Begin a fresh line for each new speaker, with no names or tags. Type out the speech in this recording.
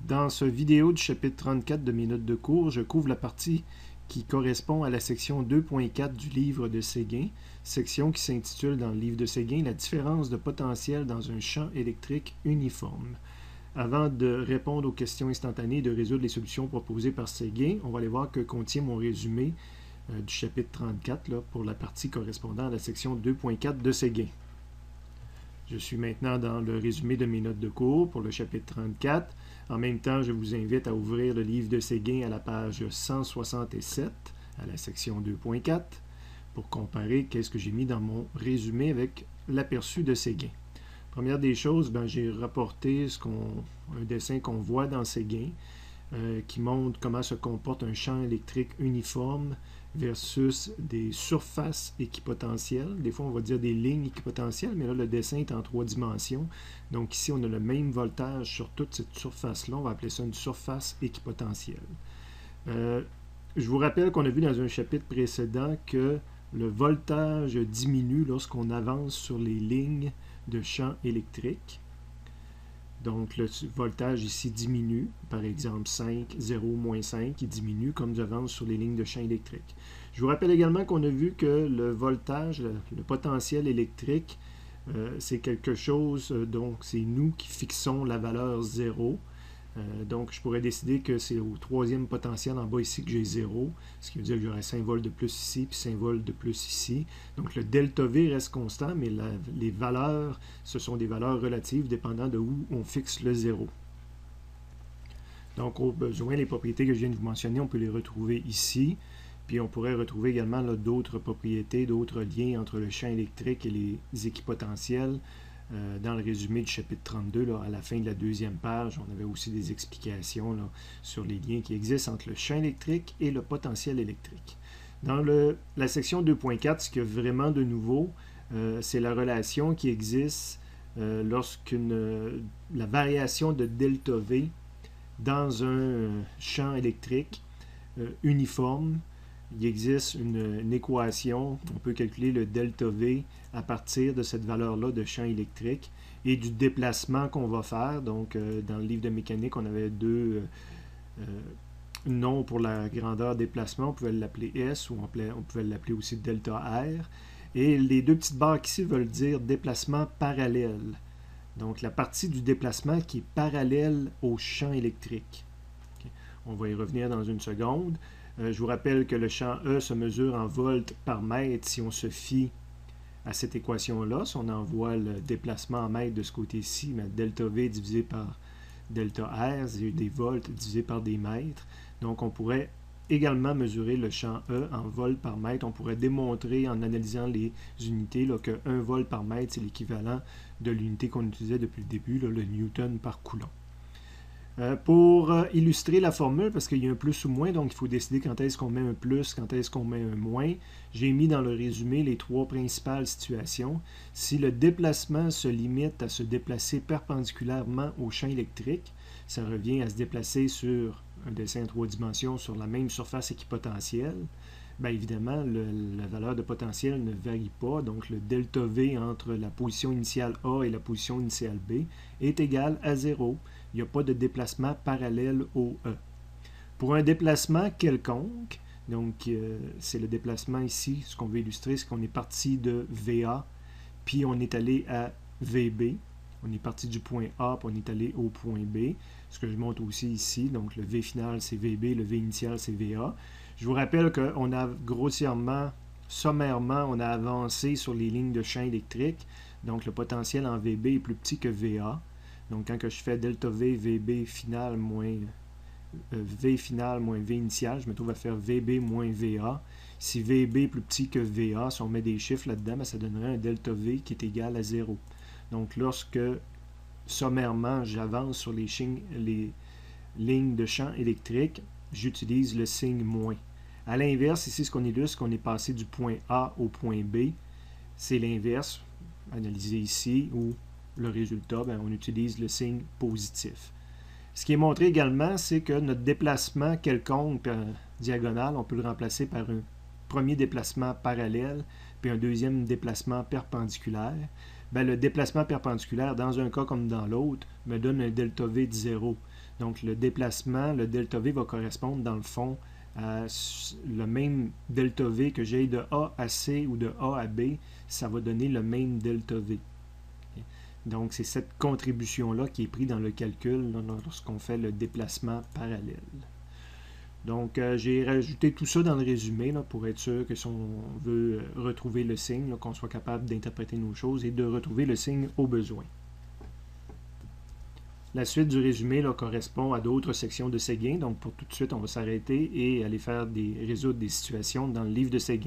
Dans ce vidéo du chapitre 34 de mes notes de cours, je couvre la partie qui correspond à la section 2.4 du livre de Séguin, section qui s'intitule dans le livre de Séguin « La différence de potentiel dans un champ électrique uniforme ». Avant de répondre aux questions instantanées et de résoudre les solutions proposées par Séguin, on va aller voir que contient mon résumé du chapitre 34 là, pour la partie correspondant à la section 2.4 de Séguin. Je suis maintenant dans le résumé de mes notes de cours pour le chapitre 34. En même temps, je vous invite à ouvrir le livre de Séguin à la page 167, à la section 2.4, pour comparer qu'est-ce que j'ai mis dans mon résumé avec l'aperçu de Séguin. Première des choses, j'ai rapporté un dessin qu'on voit dans Séguin qui montre comment se comporte un champ électrique uniforme versus des surfaces équipotentielles. Des fois, on va dire des lignes équipotentielles, mais là, le dessin est en 3 dimensions. Donc ici, on a le même voltage sur toute cette surface-là. On va appeler ça une surface équipotentielle. Je vous rappelle qu'on a vu dans un chapitre précédent que le voltage diminue lorsqu'on avance sur les lignes de champ électrique. Donc, le voltage ici diminue, par exemple 5, 0, moins 5, il diminue comme j'avance sur les lignes de champ électrique. Je vous rappelle également qu'on a vu que le voltage, le potentiel électrique, c'est quelque chose, donc c'est nous qui fixons la valeur 0. Donc, je pourrais décider que c'est au troisième potentiel en bas ici que j'ai 0, ce qui veut dire que j'aurai 5 volts de plus ici, puis 5 volts de plus ici. Donc, le delta V reste constant, mais les valeurs, ce sont des valeurs relatives dépendant de où on fixe le 0. Donc, au besoin, les propriétés que je viens de vous mentionner, on peut les retrouver ici. Puis, on pourrait retrouver également d'autres propriétés, d'autres liens entre le champ électrique et les équipotentiels. Dans le résumé du chapitre 32, là, à la fin de la deuxième page, on avait aussi des explications là, sur les liens qui existent entre le champ électrique et le potentiel électrique. Dans la section 2.4, ce qu'il y a vraiment de nouveau, c'est la relation qui existe lorsque la variation de delta V dans un champ électrique uniforme. Il existe une équation, on peut calculer le delta V à partir de cette valeur-là de champ électrique et du déplacement qu'on va faire. Donc, dans le livre de mécanique, on avait deux noms pour la grandeur déplacement. On pouvait l'appeler S ou on pouvait l'appeler aussi delta R. Et les deux petites barres ici veulent dire déplacement parallèle. Donc, la partie du déplacement qui est parallèle au champ électrique. Okay. On va y revenir dans une seconde. Je vous rappelle que le champ E se mesure en volts par mètre si on se fie à cette équation-là. Si on envoie le déplacement en mètres de ce côté-ci, delta V divisé par delta R, c'est des volts divisé par des mètres. Donc, on pourrait également mesurer le champ E en volts par mètre. On pourrait démontrer en analysant les unités là, que 1 volt par mètre, c'est l'équivalent de l'unité qu'on utilisait depuis le début, là, le newton par coulomb. Pour illustrer la formule, parce qu'il y a un plus ou moins, donc il faut décider quand est-ce qu'on met un plus, quand est-ce qu'on met un moins. J'ai mis dans le résumé les 3 principales situations. Si le déplacement se limite à se déplacer perpendiculairement au champ électrique, ça revient à se déplacer sur un dessin en 3 dimensions sur la même surface équipotentielle. Bien évidemment, la valeur de potentiel ne varie pas, donc le delta V entre la position initiale A et la position initiale B est égal à 0. Il n'y a pas de déplacement parallèle au E. Pour un déplacement quelconque, donc c'est le déplacement ici, ce qu'on veut illustrer, c'est qu'on est parti de VA, puis on est allé à VB. On est parti du point A, puis on est allé au point B. Ce que je montre aussi ici, donc le V final c'est VB, le V initial c'est VA. Je vous rappelle qu'on a grossièrement, sommairement, on a avancé sur les lignes de champ électrique. Donc le potentiel en VB est plus petit que VA. Donc, quand je fais delta V, VB final moins V final moins V initial, je me trouve à faire VB moins VA. Si VB est plus petit que VA, si on met des chiffres là-dedans, ça donnerait un delta V qui est égal à 0. Donc, lorsque sommairement j'avance sur les lignes de champ électrique, j'utilise le signe moins. À l'inverse, ici, ce qu'on illustre, c'est qu'on est passé du point A au point B. C'est l'inverse, analysé ici, où le résultat, on utilise le signe positif. Ce qui est montré également, c'est que notre déplacement quelconque diagonal, on peut le remplacer par un premier déplacement parallèle, puis un deuxième déplacement perpendiculaire. Le déplacement perpendiculaire, dans un cas comme dans l'autre, me donne un delta V de 0. Donc le déplacement, le delta V va correspondre dans le fond à le même delta V que j'ai de A à C ou de A à B, ça va donner le même delta V. Donc c'est cette contribution-là qui est prise dans le calcul lorsqu'on fait le déplacement parallèle. Donc, j'ai rajouté tout ça dans le résumé là, pour être sûr que si on veut retrouver le signe, qu'on soit capable d'interpréter nos choses et de retrouver le signe au besoin. La suite du résumé là, correspond à d'autres sections de Séguin. Donc, pour tout de suite, on va s'arrêter et aller résoudre des situations dans le livre de Séguin.